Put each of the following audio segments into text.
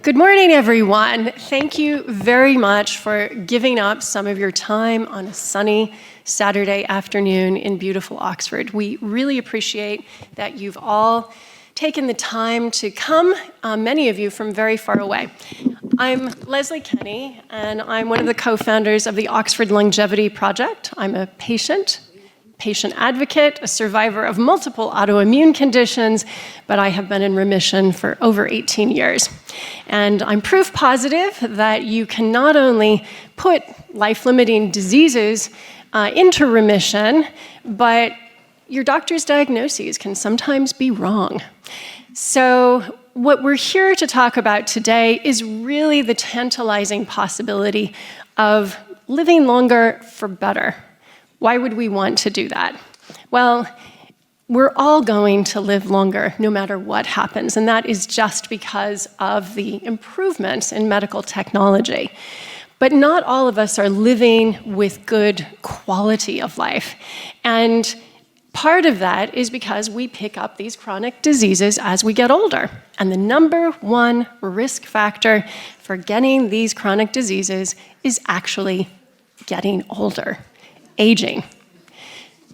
Good morning, everyone. Thank you very much for giving up some of your time on a sunny Saturday afternoon in beautiful Oxford. We really appreciate that you've all taken the time to come, many of you from very far away. I'm Leslie Kenny, and I'm one of the co-founders of the Oxford Longevity Project. I'm a patient advocate, a survivor of multiple autoimmune conditions, but I have been in remission for over 18 years. And I'm proof positive that you can not only put life-limiting diseases into remission, but your doctor's diagnoses can sometimes be wrong. So what we're here to talk about today is really the tantalizing possibility of living longer for better. Why would we want to do that? Well, we're all going to live longer no matter what happens, and that is just because of the improvements in medical technology. But not all of us are living with good quality of life. And part of that is because we pick up these chronic diseases as we get older. And the number one risk factor for getting these chronic diseases is actually getting older. Aging.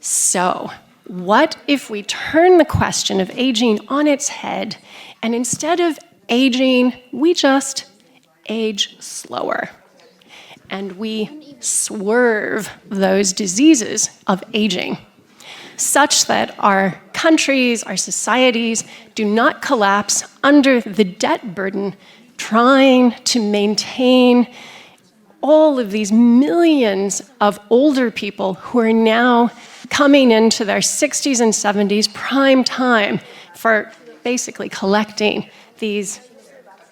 So, what if we turn the question of aging on its head, and instead of aging, we just age slower, and we swerve those diseases of aging, such that our countries, our societies do not collapse under the debt burden trying to maintain all of these millions of older people who are now coming into their 60s and 70s, prime time for basically collecting these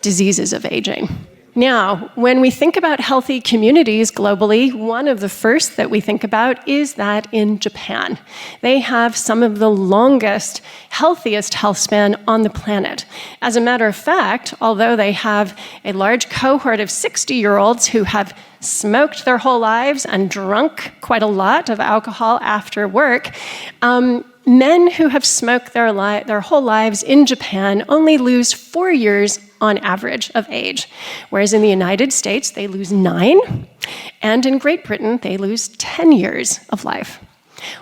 diseases of aging. Now, when we think about healthy communities globally, one of the first that we think about is that in Japan. They have some of the longest, healthiest health span on the planet. As a matter of fact, although they have a large cohort of 60-year-olds who have smoked their whole lives and drunk quite a lot of alcohol after work, men who have smoked their whole lives in Japan only lose 4 years on average of age, whereas in the United States, they lose 9, and in Great Britain, they lose 10 years of life.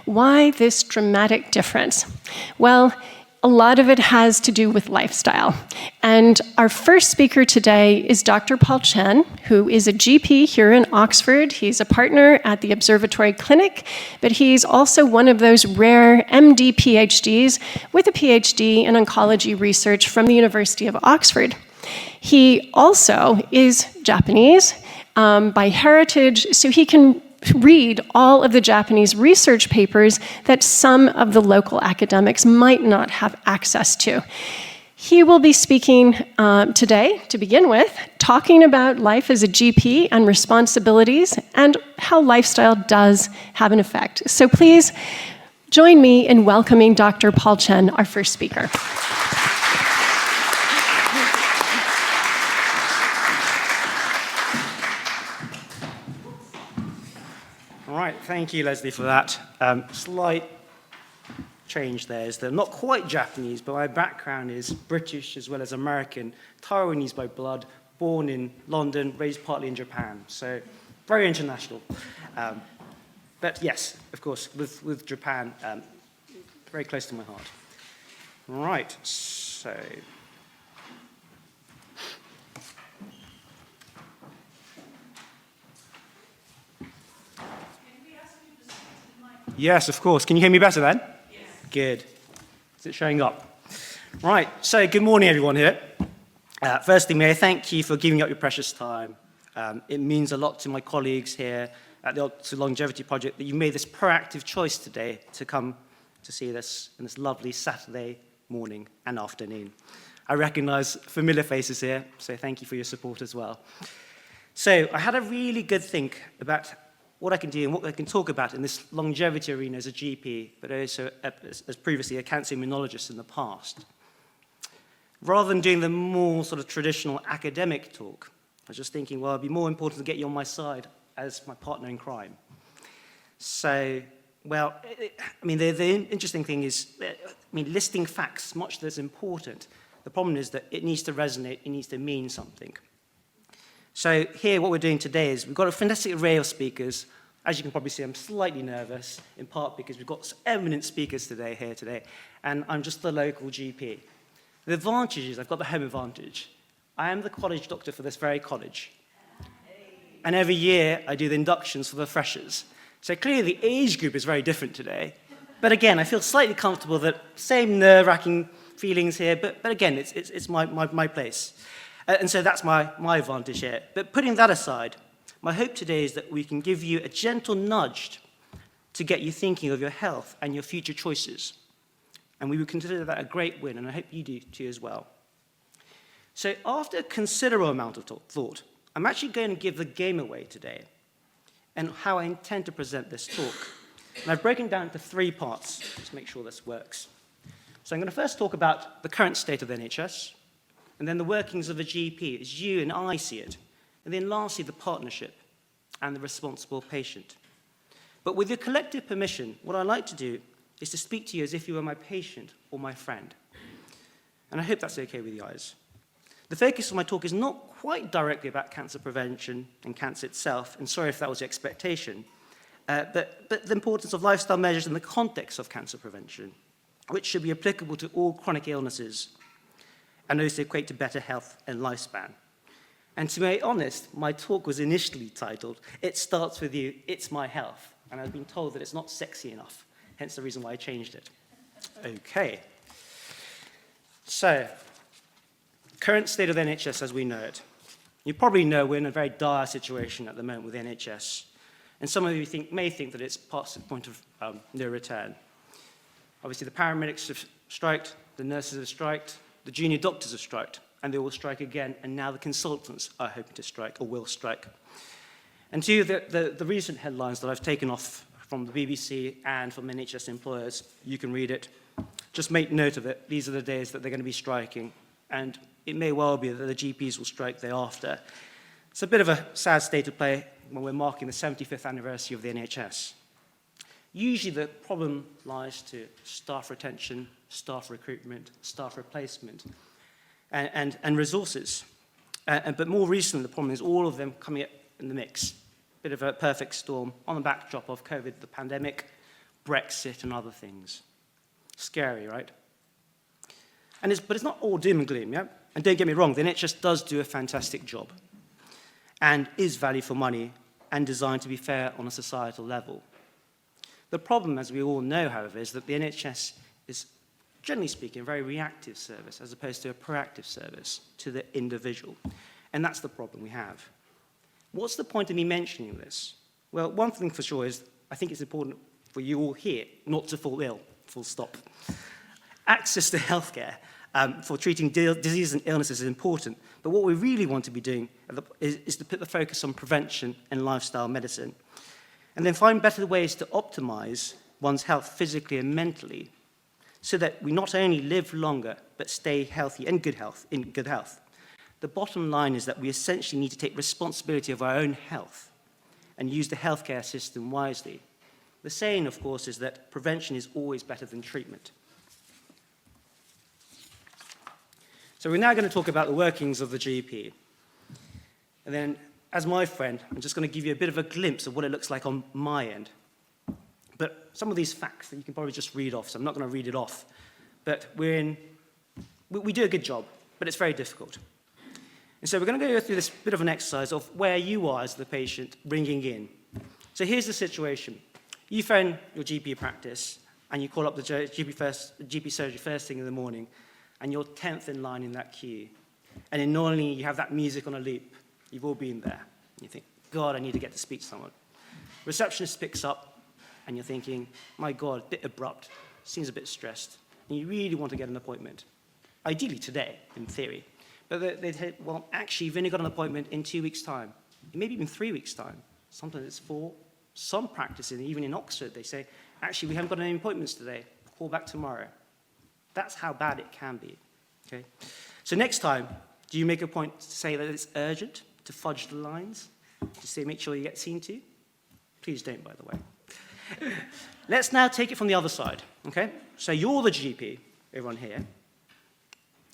Why this dramatic difference? Well, a lot of it has to do with lifestyle. And our first speaker today is Dr. Paul Chen, who is a GP here in Oxford. He's a partner at the Observatory Clinic, but he's also one of those rare MD PhDs with a PhD in oncology research from the University of Oxford. He also is Japanese by heritage, so he can read all of the Japanese research papers that some of the local academics might not have access to. He will be speaking today, to begin with, talking about life as a GP and responsibilities and how lifestyle does have an effect. So please join me in welcoming Dr. Paul Chen, our first speaker. All right, thank you, Leslie, for that. Slight change there is that I'm not quite Japanese, but my background is British as well as American, Taiwanese by blood, born in London, raised partly in Japan, so very international. But yes, of course, with Japan, very close to my heart. Right, so... Yes, of course. Can you hear me better then? Yes. Good. Is it showing up? Right, so good morning, everyone here. Firstly, may I thank you for giving up your precious time. It means a lot to my colleagues here at the Longevity Project that you made this proactive choice today to come to see this in this lovely Saturday morning and afternoon. I recognize familiar faces here, so thank you for your support as well. So I had a really good think about what I can do and what I can talk about in this longevity arena as a GP, but also as previously a cancer immunologist in the past. Rather than doing the more sort of traditional academic talk, I was just thinking, well, it'd be more important to get you on my side as my partner in crime. So, well, the interesting thing is, listing facts, much as important, The problem is that it needs to resonate, it needs to mean something. So here, what we're doing today is we've got a fantastic array of speakers. As you can probably see, I'm slightly nervous, in part because we've got eminent speakers here today, and I'm just the local GP. The advantage is I've got the home advantage. I am the college doctor for this very college. And every year, I do the inductions for the freshers. So clearly, the age group is very different today. But again, I feel slightly comfortable that same nerve-wracking feelings here, but again, it's my place. And so that's my advantage here. But putting that aside, my hope today is that we can give you a gentle nudge to get you thinking of your health and your future choices. And we would consider that a great win, and I hope you do too as well. So after a considerable amount of thought, I'm actually going to give the game away today and how I intend to present this talk. And I've broken down into 3 parts. Let's make sure this works. So I'm going to first talk about the current state of the NHS, and then the workings of a GP as you and I see it, and then lastly, the partnership and the responsible patient. But with your collective permission, what I'd like to do is to speak to you as if you were my patient or my friend. And I hope that's okay with you guys. The focus of my talk is not quite directly about cancer prevention and cancer itself, and sorry if that was your expectation, but the importance of lifestyle measures in the context of cancer prevention, which should be applicable to all chronic illnesses and also equate to better health and lifespan. And to be honest, my talk was initially titled, "It Starts With You, It's My Health," and I've been told that it's not sexy enough, hence the reason why I changed it. Okay. So, current state of the NHS as we know it. You probably know we're in a very dire situation at the moment with the NHS, and some of you may think that it's past the point of no return. Obviously, the paramedics have striked, the nurses have striked, the junior doctors have striked, and they will strike again, and now the consultants are hoping to strike, or will strike. And to the recent headlines that I've taken off from the BBC and from NHS employers, you can read it. Just make note of it. These are the days that they're going to be striking, and it may well be that the GPs will strike thereafter. It's a bit of a sad state of play when we're marking the 75th anniversary of the NHS. Usually the problem lies to staff retention, staff recruitment, staff replacement, and resources. But more recently, the problem is all of them coming up in the mix. Bit of a perfect storm on the backdrop of COVID, the pandemic, Brexit, and other things. Scary, right? But it's not all doom and gloom, yeah? And don't get me wrong, the NHS does do a fantastic job and is value for money and designed to be fair on a societal level. The problem, as we all know, however, is that the NHS is, generally speaking, a very reactive service as opposed to a proactive service to the individual. And that's the problem we have. What's the point of me mentioning this? Well, one thing for sure is I think it's important for you all here not to fall ill, full stop. Access to healthcare for treating diseases and illnesses is important, but what we really want to be doing is to put the focus on prevention and lifestyle medicine, and then find better ways to optimize one's health physically and mentally so that we not only live longer, but stay healthy and in good health. The bottom line is that we essentially need to take responsibility of our own health and use the healthcare system wisely. The saying, of course, is that prevention is always better than treatment. So we're now going to talk about the workings of the GP. And then, as my friend, I'm just going to give you a bit of a glimpse of what it looks like on my end. But some of these facts that you can probably just read off, so I'm not going to read it off. But we do a good job, but it's very difficult. And so we're going to go through this bit of an exercise of where you are as the patient ringing in. So here's the situation. You phone your GP practice, and you call up the GP surgery first thing in the morning, and you're 10th in line in that queue. And annoyingly, you have that music on a loop. You've all been there. You think, God, I need to get to speak to someone. Receptionist picks up, and you're thinking, my God, a bit abrupt, seems a bit stressed, and you really want to get an appointment. Ideally today, in theory. But they'd say, well, actually, you've only got an appointment in 2 weeks' time, maybe even 3 weeks' time. Sometimes it's 4. Some practices, even in Oxford, they say, actually, we haven't got any appointments today. Call back tomorrow. That's how bad it can be. Okay? So next time, do you make a point to say that it's urgent, to fudge the lines, to say make sure you get seen to? Please don't, by the way. Let's now take it from the other side. Okay? So you're the GP, everyone here.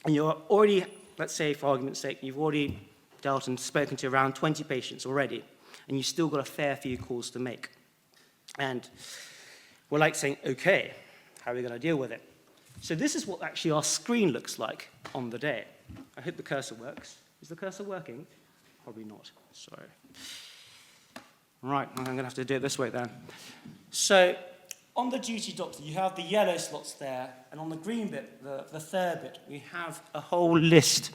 and you're already, let's say for argument's sake, you've already dealt and spoken to around 20 patients already, and you've still got a fair few calls to make. And we're like saying, okay, how are we going to deal with it? So this is what actually our screen looks like on the day. I hope the cursor works. Is the cursor working? Probably not. Sorry. Right, I'm going to have to do it this way then. So on the duty doctor, you have the yellow slots there, and on the green bit, the third bit, we have a whole list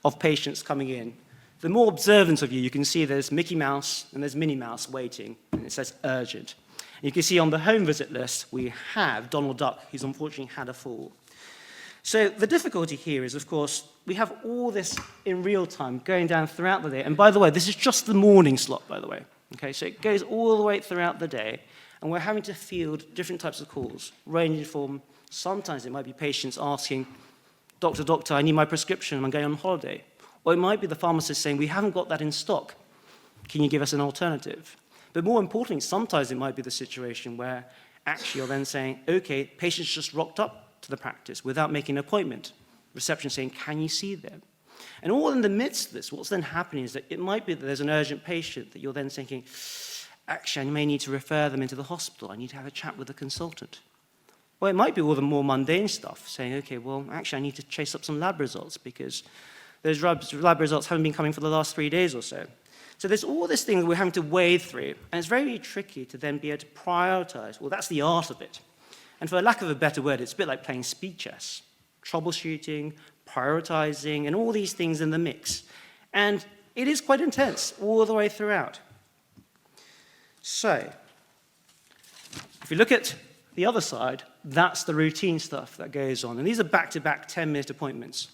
of patients coming in. The more observant of you, you can see there's Mickey Mouse and there's Minnie Mouse waiting, and it says urgent. And you can see on the home visit list, we have Donald Duck, who's unfortunately had a fall. So the difficulty here is, of course, we have all this in real time going down throughout the day. And by the way, this is just the morning slot, by the way. Okay, so it goes all the way throughout the day, and we're having to field different types of calls, ranging from, sometimes it might be patients asking, doctor, I need my prescription, I'm going on holiday. Or it might be the pharmacist saying, we haven't got that in stock. Can you give us an alternative? But more importantly, sometimes it might be the situation where actually you're then saying, okay, patients just rocked up to the practice without making an appointment. Reception saying, can you see them? And all in the midst of this, what's then happening is that it might be that there's an urgent patient that you're then thinking, actually, I may need to refer them into the hospital. I need to have a chat with the consultant. Or it might be all the more mundane stuff, saying, okay, well, actually, I need to chase up some lab results because those lab results haven't been coming for the last 3 days or so. So there's all this thing that we're having to wade through, and it's very tricky to then be able to prioritize. Well, that's the art of it. And for lack of a better word, it's a bit like playing speed chess. Troubleshooting, prioritizing, and all these things in the mix. And it is quite intense all the way throughout. So, if you look at the other side, that's the routine stuff that goes on. And these are back-to-back 10-minute appointments.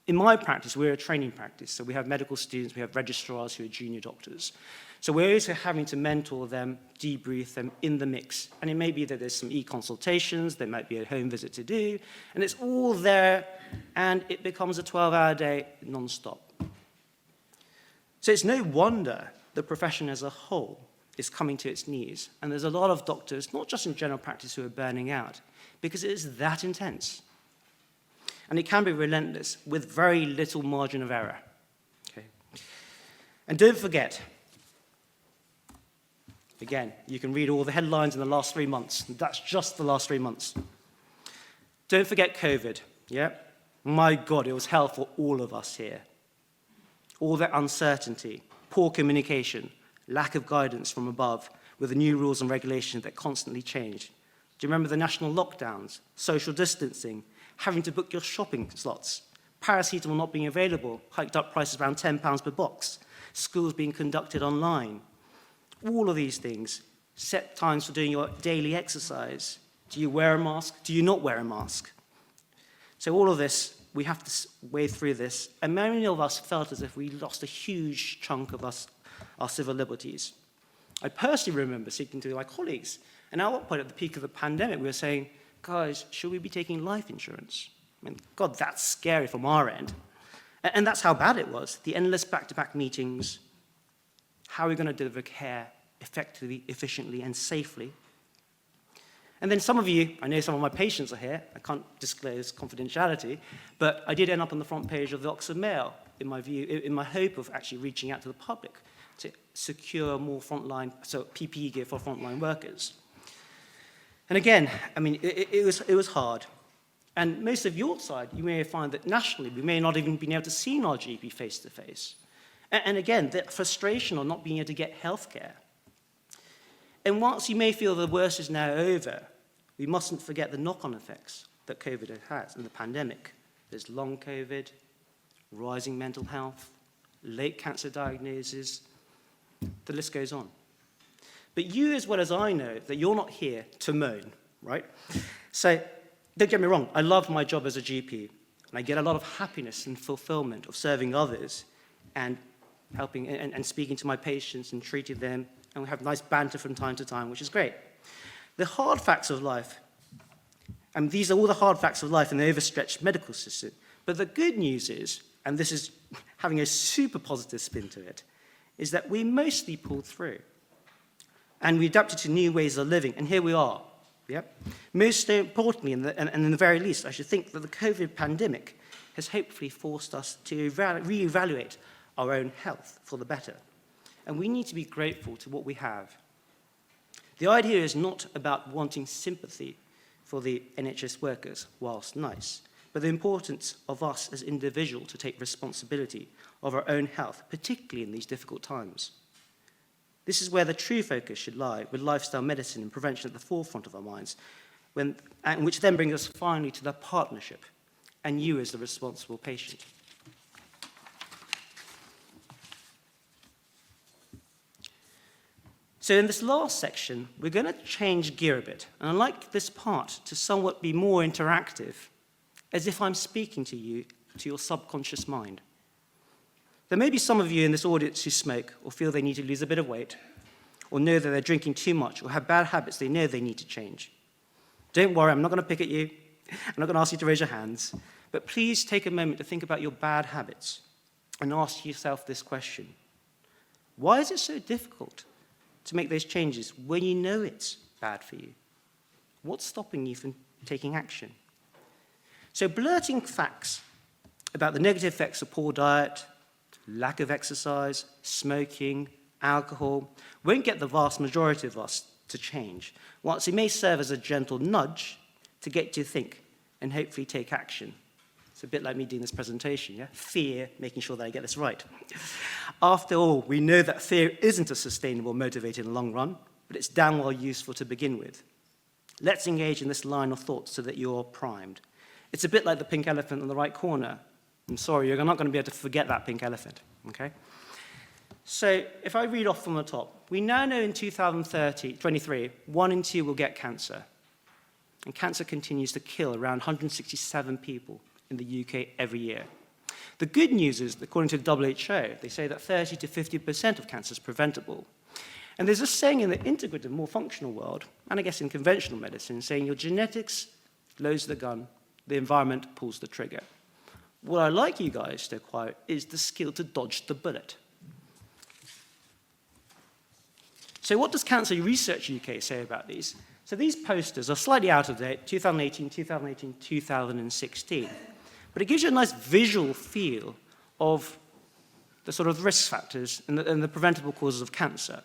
In my practice, we're a training practice, so we have medical students, we have registrars who are junior doctors. So we're also having to mentor them, debrief them in the mix. And it may be that there's some e-consultations, there might be a home visit to do, and it's all there, and it becomes a 12-hour day non-stop. So it's no wonder the profession as a whole is coming to its knees. And there's a lot of doctors, not just in general practice, who are burning out, because it is that intense. And it can be relentless with very little margin of error. Okay? And don't forget, again, you can read all the headlines in the last 3 months. That's just the last 3 months. Don't forget COVID, yeah? My God, it was hell for all of us here. All that uncertainty, poor communication, lack of guidance from above with the new rules and regulations that constantly change. Do you remember the national lockdowns, social distancing, having to book your shopping slots, paracetamol not being available, hiked up prices around £10 per box, schools being conducted online? All of these things, set times for doing your daily exercise. Do you wear a mask? Do you not wear a mask? So all of this, we have to wade through this. And many of us felt as if we lost a huge chunk of our civil liberties. I personally remember speaking to my colleagues, and at one point at the peak of the pandemic, we were saying, guys, should we be taking life insurance? I mean, God, that's scary from our end. And that's how bad it was. The endless back-to-back meetings. How are we going to deliver care effectively, efficiently, and safely? And then some of you, I know some of my patients are here, I can't disclose confidentiality, but I did end up on the front page of the Oxford Mail, in my hope of actually reaching out to the public to secure more frontline, so PPE gear for frontline workers. And again, I mean, it was hard. And most of your side, you may find that nationally, we may not even been able to see our GP face-to-face. And again, the frustration of not being able to get healthcare. And whilst you may feel the worst is now over, we mustn't forget the knock-on effects that COVID has in the pandemic. There's long COVID, rising mental health, late cancer diagnosis, the list goes on. But you, as well as I know, that you're not here to moan, right? So don't get me wrong, I love my job as a GP, and I get a lot of happiness and fulfillment of serving others and helping and speaking to my patients and treating them, and we have nice banter from time to time, which is great. The hard facts of life, and these are all the hard facts of life in the overstretched medical system, but the good news is, and this is having a super positive spin to it, is that we mostly pulled through. And we adapted to new ways of living, and here we are. Yep. Most importantly, and in the very least, I should think that the COVID pandemic has hopefully forced us to reevaluate our own health for the better. And we need to be grateful to what we have. The idea is not about wanting sympathy for the NHS workers, whilst nice, but the importance of us as individuals to take responsibility of our own health, particularly in these difficult times. This is where the true focus should lie, with lifestyle medicine and prevention at the forefront of our minds, which then brings us finally to the partnership, and you as the responsible patient. So in this last section, we're going to change gear a bit, and I'd like this part to somewhat be more interactive, as if I'm speaking to you, to your subconscious mind. There may be some of you in this audience who smoke or feel they need to lose a bit of weight, or know that they're drinking too much, or have bad habits they know they need to change. Don't worry, I'm not going to pick at you. I'm not going to ask you to raise your hands. But please take a moment to think about your bad habits and ask yourself this question. Why is it so difficult to make those changes when you know it's bad for you? What's stopping you from taking action? So blurting facts about the negative effects of poor diet, lack of exercise, smoking, alcohol, won't get the vast majority of us to change, whilst it may serve as a gentle nudge to get you to think and hopefully take action. It's a bit like me doing this presentation, yeah? Fear, making sure that I get this right. After all, we know that fear isn't a sustainable motivator in the long run, but it's damn well useful to begin with. Let's engage in this line of thought so that you're primed. It's a bit like the pink elephant in the right corner. I'm sorry, you're not going to be able to forget that pink elephant, okay? So if I read off from the top, we now know in 2023, 1 in 2 will get cancer. And cancer continues to kill around 167 people in the UK every year. The good news is, according to the WHO, they say that 30 to 50% of cancer is preventable. And there's a saying in the integrative, more functional world, and I guess in conventional medicine, saying your genetics loads the gun, the environment pulls the trigger. What I'd like you guys to acquire is the skill to dodge the bullet. So what does Cancer Research UK say about these? So these posters are slightly out of date, 2018, 2016. But it gives you a nice visual feel of the sort of risk factors and the preventable causes of cancer.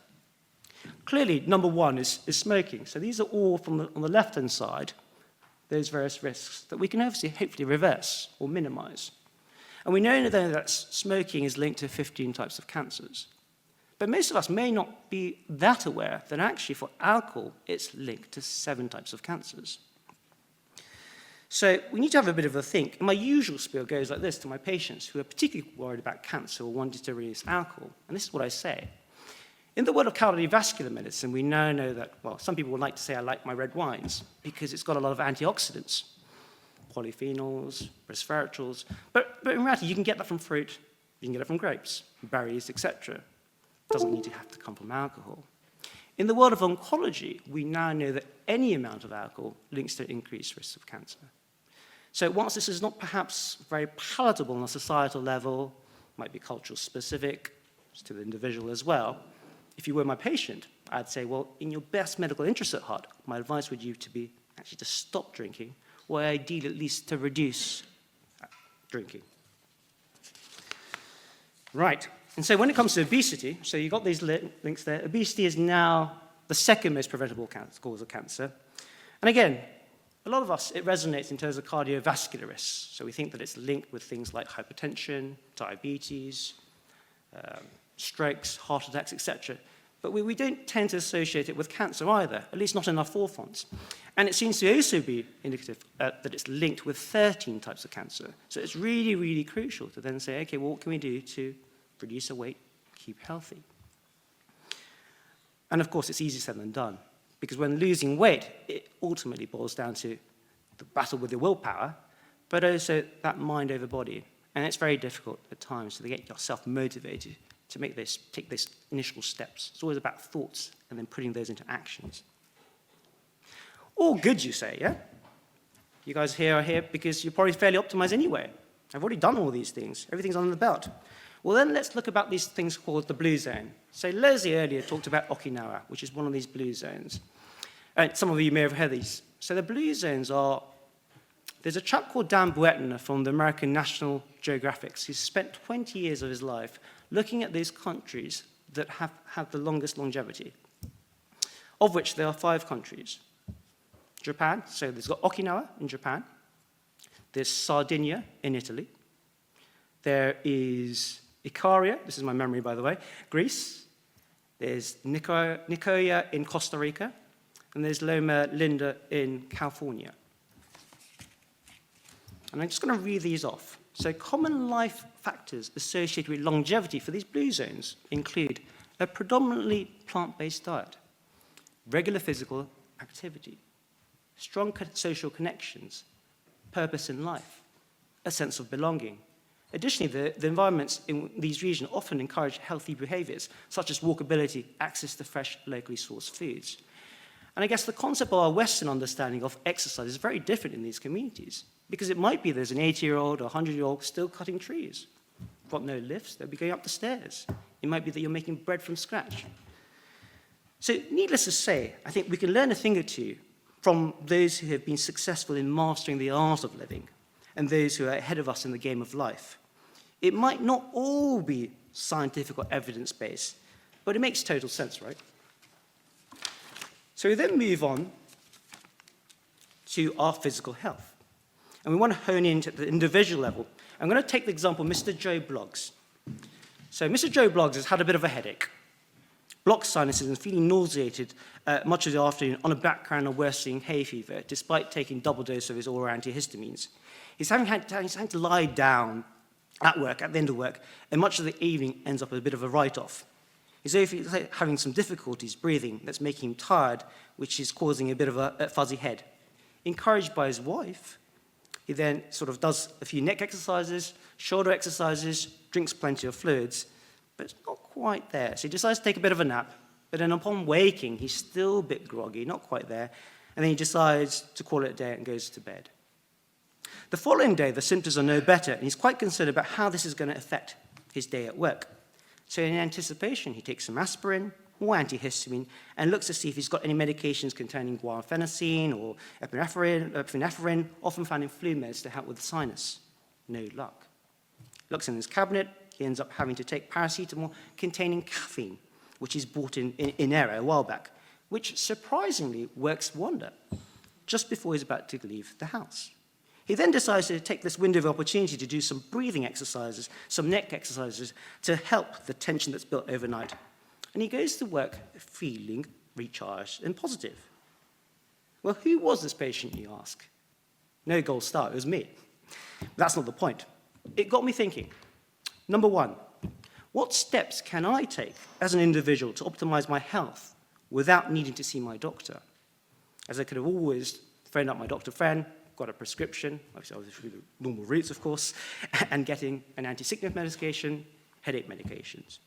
Clearly, number one is smoking. So these are all on the left-hand side, those various risks that we can obviously hopefully reverse or minimize. And we know that smoking is linked to 15 types of cancers. But most of us may not be that aware that actually for alcohol, it's linked to 7 types of cancers. So we need to have a bit of a think. And my usual spiel goes like this to my patients who are particularly worried about cancer or wanting to reduce alcohol. And this is what I say. In the world of cardiovascular medicine, we now know that, well, some people would like to say I like my red wines because it's got a lot of antioxidants, polyphenols, resveratrols. But in reality, you can get that from fruit, you can get it from grapes, berries, etc. It doesn't need to have to come from alcohol. In the world of oncology, we now know that any amount of alcohol links to increased risk of cancer. So whilst this is not perhaps very palatable on a societal level, might be cultural specific to the individual as well, if you were my patient, I'd say, well, in your best medical interest at heart, my advice would to be actually to stop drinking, or ideally at least to reduce drinking. Right, and so when it comes to obesity, so you've got these links there, obesity is now the second most preventable cause of cancer. And again, a lot of us, it resonates in terms of cardiovascular risks. So we think that it's linked with things like hypertension, diabetes, strokes, heart attacks, etc. But we don't tend to associate it with cancer either, at least not in our forefronts. And it seems to also be indicative that it's linked with 13 types of cancer. So it's really, really crucial to then say, okay, well, what can we do to reduce our weight, keep healthy? And of course, it's easier said than done, because when losing weight, it ultimately boils down to the battle with your willpower, but also that mind over body. And it's very difficult at times to get yourself motivated to take these initial steps. It's always about thoughts and then putting those into actions. All good, you say, yeah? You guys here are here because you're probably fairly optimized anyway. I've already done all these things. Everything's on the belt. Well, then let's look about these things called the blue zone. So Leslie earlier talked about Okinawa, which is one of these blue zones. And some of you may have heard these. So the blue zones are There's a chap called Dan Buettner from the American National Geographic who's spent 20 years of his life looking at those countries that have the longest longevity, of which there are 5 countries. Japan, so there's got Okinawa in Japan. There's Sardinia in Italy. There is Icaria, this is my memory by the way, Greece. There's Nicoya in Costa Rica. And there's Loma Linda in California. And I'm just going to read these off. So common life factors associated with longevity for these blue zones include a predominantly plant-based diet, regular physical activity, strong social connections, purpose in life, a sense of belonging. Additionally, the environments in these regions often encourage healthy behaviors, such as walkability, access to fresh, locally sourced foods. And I guess the concept of our Western understanding of exercise is very different in these communities, because it might be there's an 80-year-old or 100-year-old still cutting trees. Got no lifts, they'll be going up the stairs. It might be that you're making bread from scratch. So needless to say, I think we can learn a thing or two from those who have been successful in mastering the art of living and those who are ahead of us in the game of life. It might not all be scientific or evidence-based, but it makes total sense, right? So we then move on to our physical health. And we want to hone in at the individual level. I'm going to take the example of Mr. Joe Bloggs. So Mr. Joe Bloggs has had a bit of a headache, blocked sinuses, and feeling nauseated much of the afternoon on a background of worsening hay fever, despite taking double dose of his oral antihistamines. He's having to lie down at work, at the end of work, and much of the evening ends up a bit of a write-off. He's having some difficulties breathing that's making him tired, which is causing a bit of a fuzzy head. Encouraged by his wife, he then sort of does a few neck exercises, shoulder exercises, drinks plenty of fluids, but it's not quite there. So he decides to take a bit of a nap, but then upon waking, he's still a bit groggy, not quite there, and then he decides to call it a day and goes to bed. The following day, the symptoms are no better, and he's quite concerned about how this is going to affect his day at work. So in anticipation, he takes some aspirin, or antihistamine, and looks to see if he's got any medications containing guaifenesin or epinephrine, often found in flu meds to help with the sinus. No luck. Looks in his cabinet, he ends up having to take paracetamol containing caffeine, which he's bought in error a while back, which surprisingly works wonder, just before he's about to leave the house. He then decides to take this window of opportunity to do some breathing exercises, some neck exercises, to help the tension that's built overnight. And he goes to work feeling recharged and positive. Well, who was this patient, you ask? No gold star, it was me. That's not the point. It got me thinking. Number one, what steps can I take as an individual to optimize my health without needing to see my doctor? As I could have always phoned up my doctor friend, got a prescription, obviously through the normal routes, of course, and getting an anti-sickness medication, headache medications.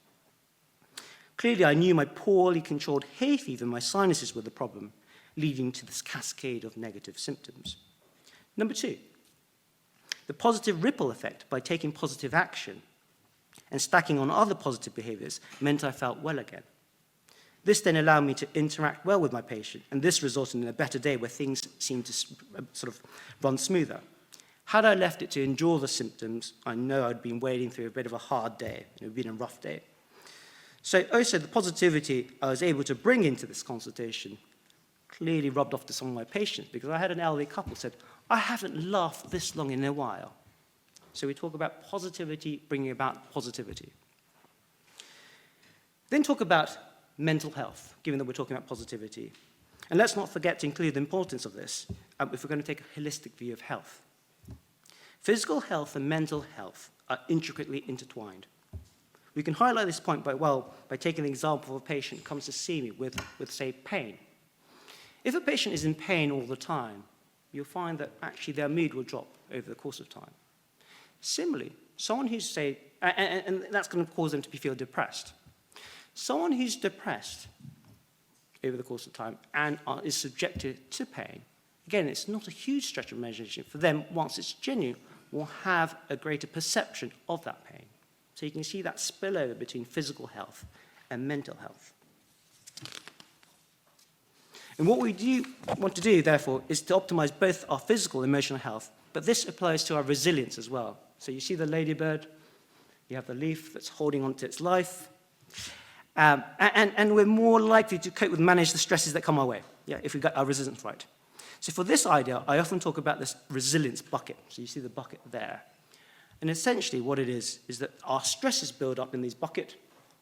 Clearly, I knew my poorly controlled hay fever and my sinuses were the problem, leading to this cascade of negative symptoms. Number two, the positive ripple effect by taking positive action and stacking on other positive behaviors meant I felt well again. This then allowed me to interact well with my patient, and this resulted in a better day where things seemed to sort of run smoother. Had I left it to endure the symptoms, I know I'd been wading through a bit of a hard day. It would have been a rough day. So also the positivity I was able to bring into this consultation clearly rubbed off to some of my patients, because I had an elderly couple said, I haven't laughed this long in a while. So we talk about positivity bringing about positivity. Then talk about mental health, given that we're talking about positivity. And let's not forget to include the importance of this if we're going to take a holistic view of health. Physical health and mental health are intricately intertwined. We can highlight this point by taking the example of a patient who comes to see me with, say, pain. If a patient is in pain all the time, you'll find that actually their mood will drop over the course of time. Similarly, someone who's, say, and that's going to cause them to feel depressed. Someone who's depressed over the course of time and is subjected to pain, again, it's not a huge stretch of imagination for them, once it's genuine, will have a greater perception of that pain. So you can see that spillover between physical health and mental health. And what we do want to do, therefore, is to optimize both our physical and emotional health but this applies to our resilience as well. So you see the ladybird, you have the leaf that's holding on to its life, and we're more likely to cope with manage the stresses that come our way, if we got our resilience right. So for this idea, I often talk about this resilience bucket. So you see the bucket there. And essentially what it is that our stresses build up in this bucket,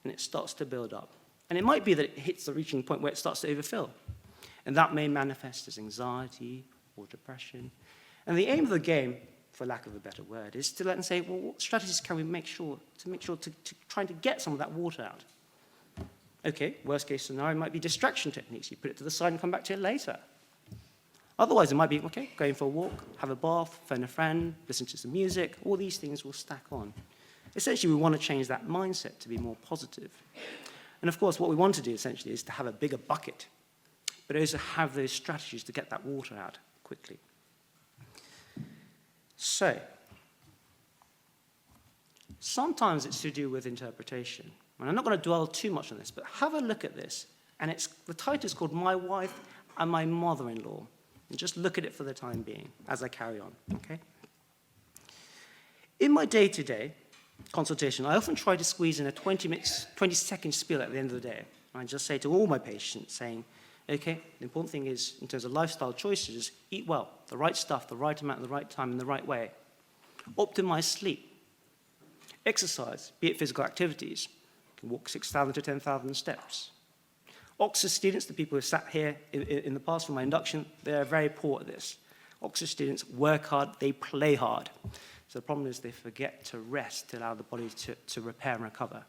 and it starts to build up. And it might be that it hits the reaching point where it starts to overfill. And that may manifest as anxiety or depression. And the aim of the game, for lack of a better word, is to let them say, well, what strategies can we make sure to trying to get some of that water out? Okay, worst case scenario might be distraction techniques. You put it to the side and come back to it later. Otherwise, it might be, okay, going for a walk, have a bath, phone a friend, listen to some music. All these things will stack on. Essentially, we want to change that mindset to be more positive. And of course, what we want to do, essentially, is to have a bigger bucket, but also have those strategies to get that water out quickly. So, sometimes it's to do with interpretation. And I'm not going to dwell too much on this, but have a look at this. And the title is called My Wife and My Mother-in-Law. And just look at it for the time being as I carry on, okay? In my day-to-day consultation, I often try to squeeze in a 20-second spiel at the end of the day. And I just say to all my patients, saying, okay, the important thing is, in terms of lifestyle choices, eat well, the right stuff, the right amount, the right time, in the right way. Optimize sleep. Exercise, be it physical activities. You can walk 6,000 to 10,000 steps. Oxford students, the people who sat here in the past for my induction, they're very poor at this. Oxford students work hard, they play hard. So the problem is they forget to rest to allow the body to repair and recover.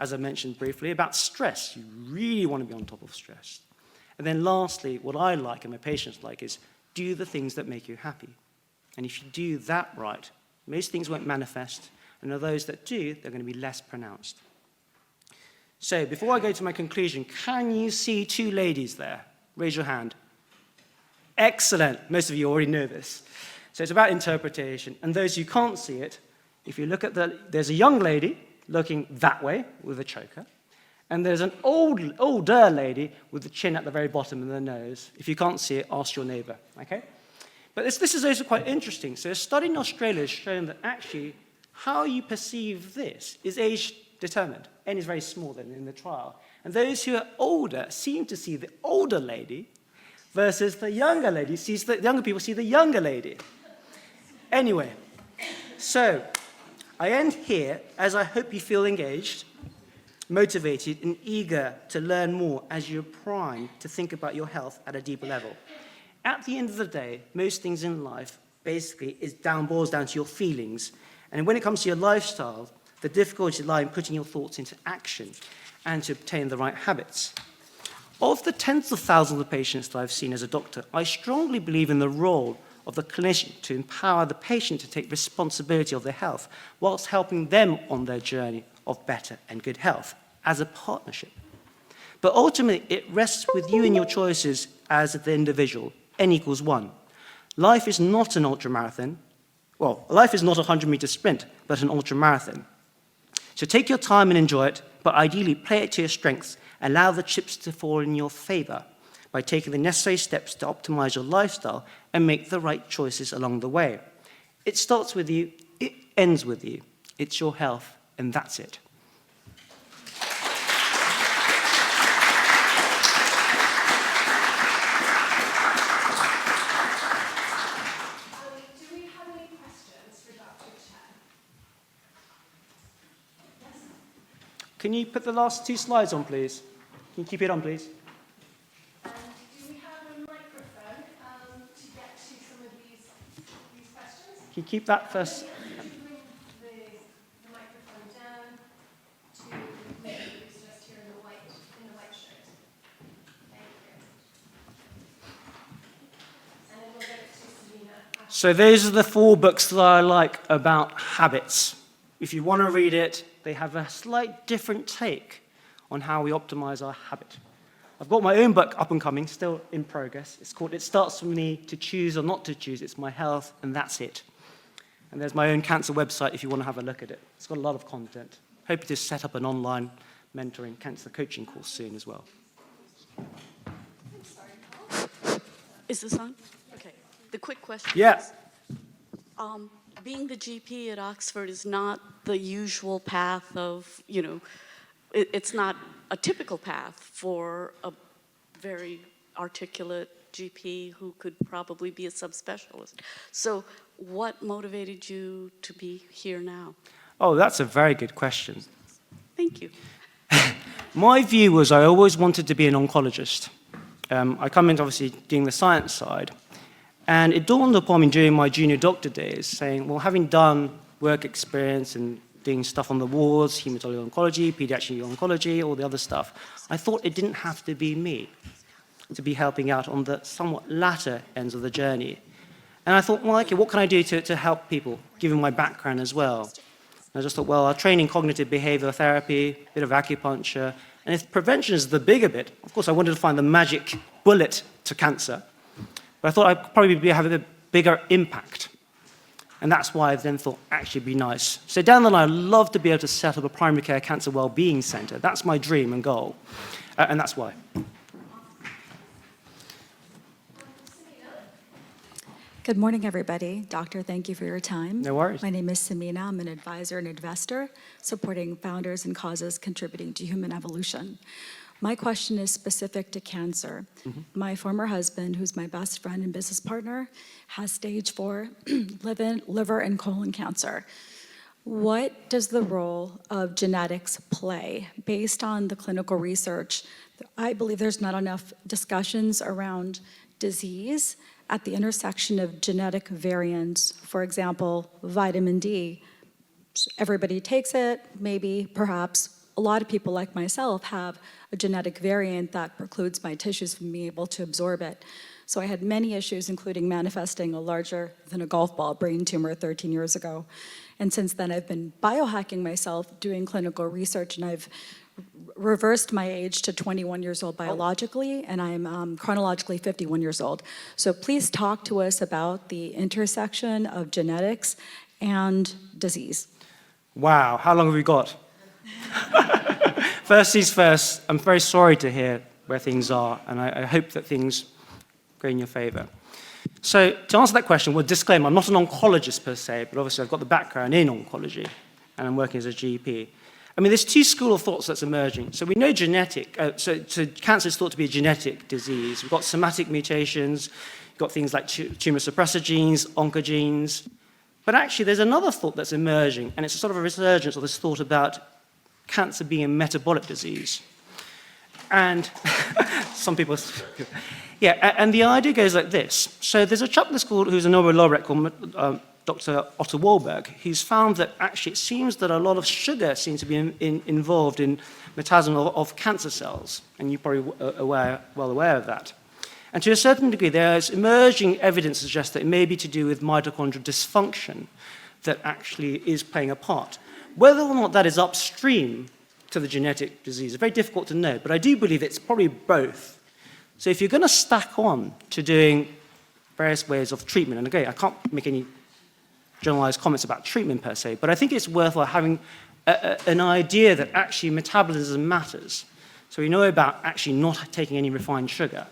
As I mentioned briefly about stress, you really want to be on top of stress. And then lastly, what I like and my patients like is do the things that make you happy. And if you do that right, most things won't manifest, and of those that do, they're going to be less pronounced. So before I go to my conclusion, can you see two ladies there? Raise your hand. Excellent. Most of you already know this. So it's about interpretation. And those who can't see it, if you look at there's a young lady looking that way with a choker, and there's an older lady with the chin at the very bottom and the nose. If you can't see it, ask your neighbor, okay? But this is also quite interesting. So a study in Australia has shown that actually how you perceive this is age determined. N is very small then in the trial. And those who are older seem to see the older lady versus the younger lady the younger people see the younger lady. Anyway, so I end here as I hope you feel engaged, motivated, and eager to learn more as you're primed to think about your health at a deeper level. At the end of the day, most things in life basically boils down to your feelings. And when it comes to your lifestyle, the difficulty lies in putting your thoughts into action and to obtain the right habits. Of the tens of thousands of patients that I've seen as a doctor, I strongly believe in the role of the clinician to empower the patient to take responsibility of their health whilst helping them on their journey of better and good health as a partnership. But ultimately, it rests with you and your choices as the individual, N equals 1. Life is not an ultramarathon. Well, life is not a 100-meter sprint, but an ultramarathon. So take your time and enjoy it, but ideally play it to your strengths. Allow the chips to fall in your favor by taking the necessary steps to optimize your lifestyle and make the right choices along the way. It starts with you, it ends with you. It's your health, and that's it. Can you put the last two slides on, please? Can you keep it on, please? And do we have a microphone to get to some of these questions? Can you keep that first? Can you bring the microphone down to maybe who's just here in the white shirt? Thank you. And then we'll get it to Sabina. So those are the 4 books that I like about habits. If you want to read it, they have a slight different take on how we optimize our habit. I've got my own book up and coming, still in progress. It's called It Starts With Me, To Choose or Not to Choose. It's my health, and that's it. And there's my own cancer website if you want to have a look at it. It's got a lot of content. Hoping to set up an online mentoring cancer coaching course soon as well. Is this on? Okay. The quick question Yeah. is, Being the GP at Oxford is not the usual path of, it's not a typical path for a very articulate GP who could probably be a subspecialist. So what motivated you to be here now? Oh, that's a very good question. Thank you. My view was I always wanted to be an oncologist. I come into obviously doing the science side, and it dawned upon me during my junior doctor days, saying, well, having done work experience and doing stuff on the wards, hematology oncology, pediatric oncology, all the other stuff, I thought it didn't have to be me to be helping out on the somewhat latter ends of the journey. And I thought, well, okay, what can I do to help people, given my background as well? And I just thought, well, I'll train in cognitive behavioral therapy, a bit of acupuncture, and if prevention is the bigger bit, of course, I wanted to find the magic bullet to cancer. But I thought I'd probably have a bigger impact. And that's why I then thought, actually, it'd be nice. So down the line, I'd love to be able to set up a primary care cancer wellbeing center. That's my dream and goal. And that's why. Good morning, everybody. Doctor, thank you for your time. No worries. My name is Samina. I'm an advisor and investor supporting founders and causes contributing to human evolution. My question is specific to cancer. My former husband, who's my best friend and business partner, has stage 4 liver and colon cancer. What does the role of genetics play? Based on the clinical research, I believe there's not enough discussions around disease at the intersection of genetic variants. For example, vitamin D. Everybody takes it, maybe, perhaps. A lot of people like myself have a genetic variant that precludes my tissues from being able to absorb it. So I had many issues, including manifesting a larger than a golf ball brain tumor 13 years ago. And since then, I've been biohacking myself, doing clinical research, and I've reversed my age to 21 years old biologically, and I'm chronologically 51 years old. So please talk to us about the intersection of genetics and disease. Wow, how long have we got? First things first, I'm very sorry to hear where things are, and I hope that things go in your favor. So to answer that question, well, disclaimer, I'm not an oncologist per se, but obviously I've got the background in oncology, and I'm working as a GP. I mean, there's two schools of thoughts that's emerging. So we know so cancer is thought to be a genetic disease. We've got somatic mutations, we've got things like tumor suppressor genes, oncogenes. But actually, there's another thought that's emerging, and it's a sort of a resurgence of this thought about cancer being a metabolic disease. And some people, yeah, and the idea goes like this. So there's a chap who's a Nobel laureate called Dr. Otto Warburg, who's found that actually it seems that a lot of sugar seems to be involved in metabolism of cancer cells, and you're probably well aware of that. And to a certain degree, there's emerging evidence to suggest that it may be to do with mitochondrial dysfunction that actually is playing a part. Whether or not that is upstream to the genetic disease is very difficult to know, but I do believe it's probably both. So if you're going to stack on to doing various ways of treatment, and again, I can't make any generalized comments about treatment per se, but I think it's worthwhile having an idea that actually metabolism matters. So we know about actually not taking any refined sugar.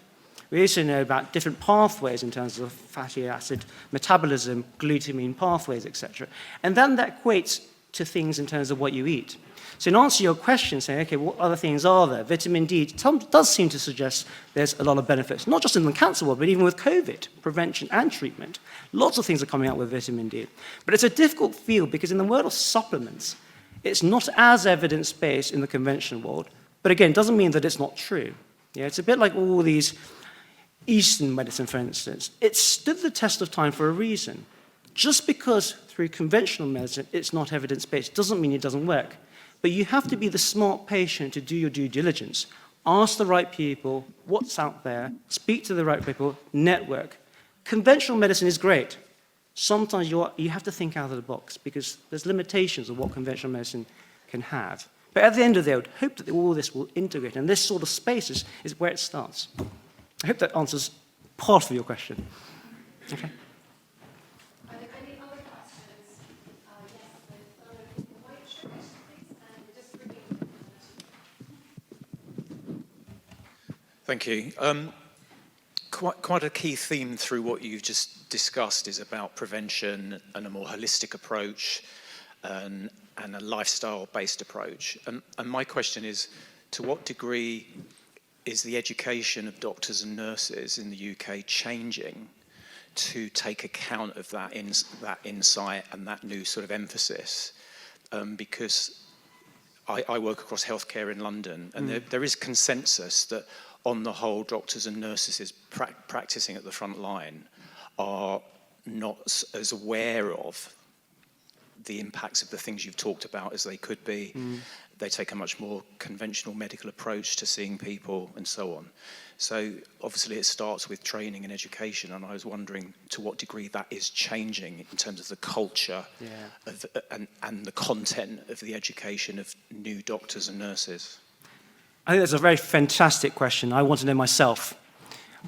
We also know about different pathways in terms of fatty acid metabolism, glutamine pathways, etc. And then that equates to things in terms of what you eat. So in answer to your question, saying, okay, what other things are there? Vitamin D does seem to suggest there's a lot of benefits, not just in the cancer world, but even with COVID, prevention and treatment. Lots of things are coming out with vitamin D. But it's a difficult field because in the world of supplements, it's not as evidence-based in the conventional world. But again, it doesn't mean that it's not true. Yeah, it's a bit like all these Eastern medicine, for instance. It stood the test of time for a reason. Just because through conventional medicine it's not evidence-based doesn't mean it doesn't work. But you have to be the smart patient to do your due diligence. Ask the right people what's out there, speak to the right people, network. Conventional medicine is great. Sometimes you have to think out of the box because there's limitations of what conventional medicine can have. But at the end of the day, I would hope that all this will integrate, and this sort of space is where it starts. I hope that answers part of your question. Okay. Are there any other questions? Yes, the white shirt, please, and just repeat. Thank you. quite a key theme through what you've just discussed is about prevention and a more holistic approach and a lifestyle-based approach. And my question is, to what degree is the education of doctors and nurses in the UK changing to take account of that insight and that new sort of emphasis? Because I work across healthcare in London, and there is consensus that on the whole, doctors and nurses practicing at the front line are not as aware of the impacts of the things you've talked about as they could be. They take a much more conventional medical approach to seeing people and so on. So obviously it starts with training and education, and I was wondering to what degree that is changing in terms of the culture of, and the content of the education of new doctors and nurses. I think that's a very fantastic question. I want to know myself.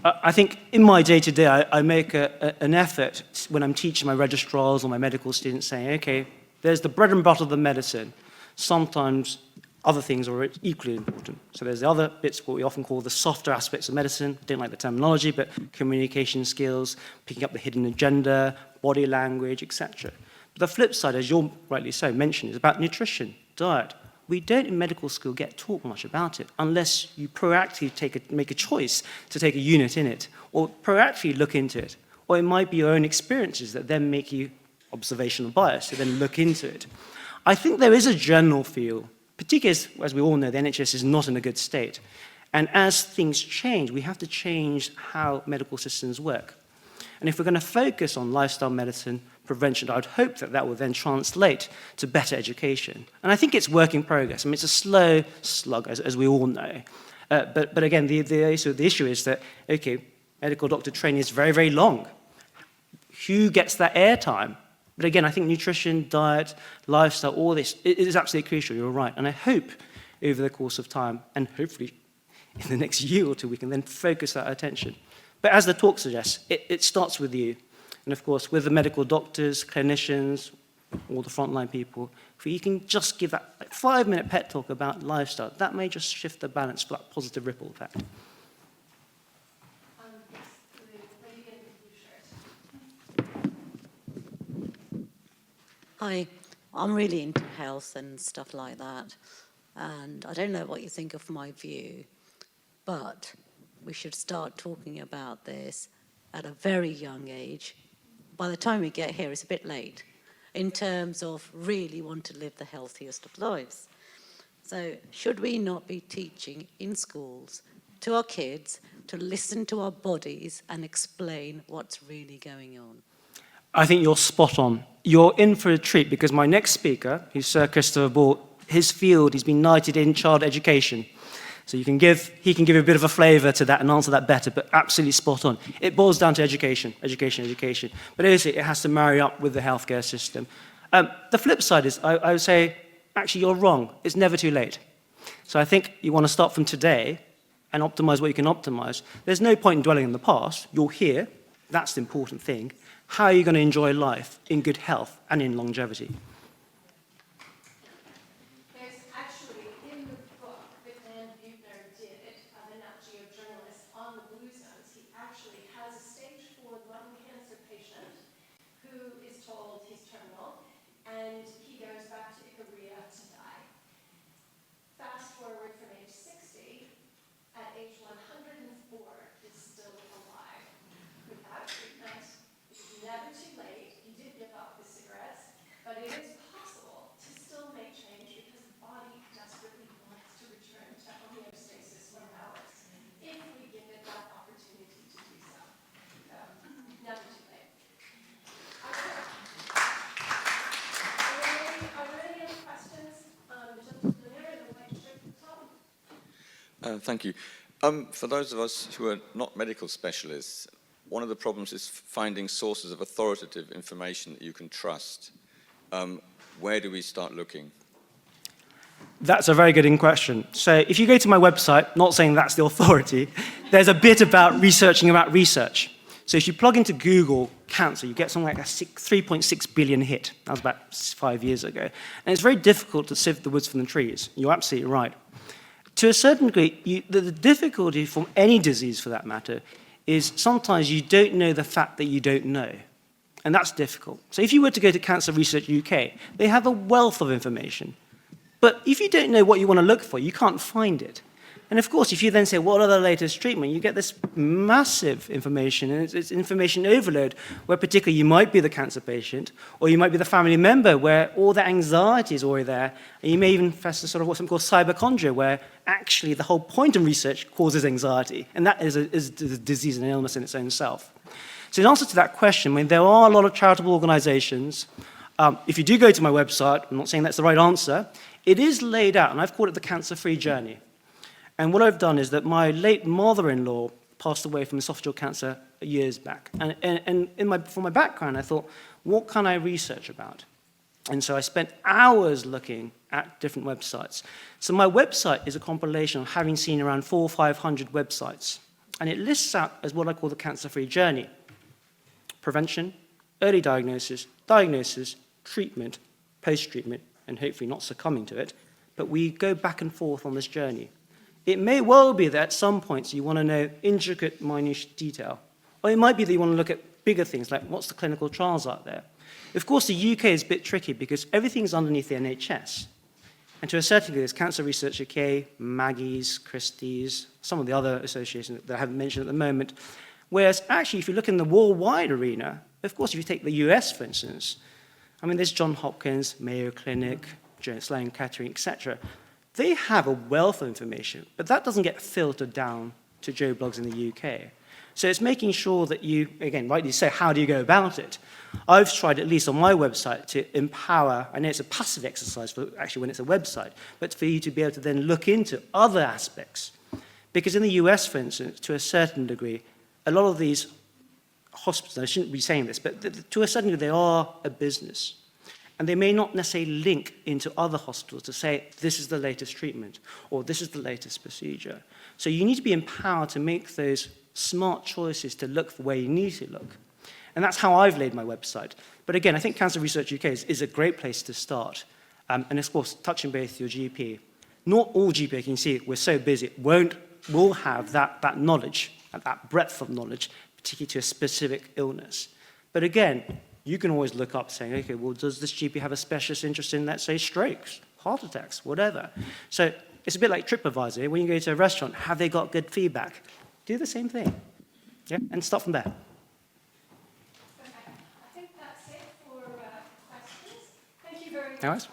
I think in my day-to-day, I make an effort when I'm teaching my registrars or my medical students saying, okay, there's the bread and butter of the medicine. Sometimes other things are equally important. So there's the other bits, what we often call the softer aspects of medicine. I don't like the terminology, but communication skills, picking up the hidden agenda, body language, etc. But the flip side, as you're rightly so mentioned, is about nutrition, diet. We don't in medical school get taught much about it unless you proactively make a choice to take a unit in it or proactively look into it. Or it might be your own experiences that then make you observational bias to then look into it. I think there is a general feel, particularly as we all know, the NHS is not in a good state. And as things change, we have to change how medical systems work. And if we're going to focus on lifestyle medicine, prevention, I would hope that that will then translate to better education. And I think it's work in progress. I mean, it's a slow slug, as we all know. But again, the issue is that, okay, medical doctor training is very, very long. Who gets that airtime? But again, I think nutrition, diet, lifestyle, all this, it is absolutely crucial, you're right. And I hope over the course of time, and hopefully in the next year or two, we can then focus that attention. But as the talk suggests, it starts with you. And of course, with the medical doctors, clinicians, all the frontline people, if you can just give that 5-minute pet talk about lifestyle, that may just shift the balance for that positive ripple effect. Hi, I'm really into health and stuff like that, and I don't know what you think of my view, but we should start talking about this at a very young age. By the time we get here, it's a bit late in terms of really want to live the healthiest of lives. So should we not be teaching in schools to our kids to listen to our bodies and explain what's really going on? I think you're spot on. You're in for a treat because my next speaker, who's Sir Christopher Ball, his field, he's been knighted in child education. So he can give a bit of a flavour to that and answer that better, but absolutely spot on. It boils down to education. But obviously, it has to marry up with the healthcare system. The flip side is, I would say, actually, you're wrong. It's never too late. So I think you want to start from today and optimise what you can optimise. There's no point in dwelling in the past. You're here. That's the important thing. How are you going to enjoy life in good health and in longevity? Thank you. For those of us who are not medical specialists, one of the problems is finding sources of authoritative information that you can trust. Where do we start looking? That's a very good question. So if you go to my website, not saying that's the authority, there's a bit about researching about research. So if you plug into Google cancer, you get something like a 3.6 billion hit. That was about 5 years ago. And it's very difficult to sift the woods from the trees. You're absolutely right. To a certain degree, the difficulty from any disease, for that matter, is sometimes you don't know the fact that you don't know. And that's difficult. So if you were to go to Cancer Research UK, they have a wealth of information. But if you don't know what you want to look for, you can't find it. And of course, if you then say, what are the latest treatment, you get this massive information, and it's information overload, where particularly you might be the cancer patient, or you might be the family member, where all the anxiety is already there, and you may even face sort of what's called cyberchondria, where actually the whole point of research causes anxiety, and that is a disease and an illness in its own self. So in answer to that question, I mean, there are a lot of charitable organizations. If you do go to my website, I'm not saying that's the right answer, it is laid out, and I've called it the cancer-free journey. And what I've done is that my late mother-in-law passed away from esophageal cancer years back. And for my background, I thought, what can I research about? And so I spent hours looking at different websites. So my website is a compilation of having seen around 400 or 500 websites. And it lists out as what I call the cancer-free journey. Prevention, early diagnosis, treatment, post-treatment, and hopefully not succumbing to it. But we go back and forth on this journey. It may well be that at some points you want to know intricate, minute detail. Or it might be that you want to look at bigger things, like what's the clinical trials out there. Of course, the UK is a bit tricky because everything's underneath the NHS. And to a certain degree, there's Cancer Research UK, Maggie's, Christie's, some of the other associations that I haven't mentioned at the moment. Whereas actually, if you look in the worldwide arena, of course, if you take the US, for instance, I mean, there's Johns Hopkins, Mayo Clinic, Sloan Kettering, etc. They have a wealth of information, but that doesn't get filtered down to Joe Blogs in the UK. So it's making sure that you, again, rightly say, how do you go about it? I've tried, at least on my website, to empower, I know it's a passive exercise for actually when it's a website, but for you to be able to then look into other aspects. Because in the US, for instance, to a certain degree, a lot of these hospitals, I shouldn't be saying this, but to a certain degree, they are a business. And they may not necessarily link into other hospitals to say, this is the latest treatment, or this is the latest procedure. So you need to be empowered to make those smart choices to look for where you need to look. And that's how I've laid my website. But again, I think Cancer Research UK is a great place to start. And of course, touching base with your GP. Not all GP, you can see, we're so busy, will have that knowledge, that breadth of knowledge, particularly to a specific illness. But again, you can always look up saying, okay, well, does this GP have a specialist interest in, let's say, strokes, heart attacks, whatever? So it's a bit like TripAdvisor. When you go to a restaurant, have they got good feedback? Do the same thing, yeah, and start from there. Okay. I think that's it for questions. Thank you very much.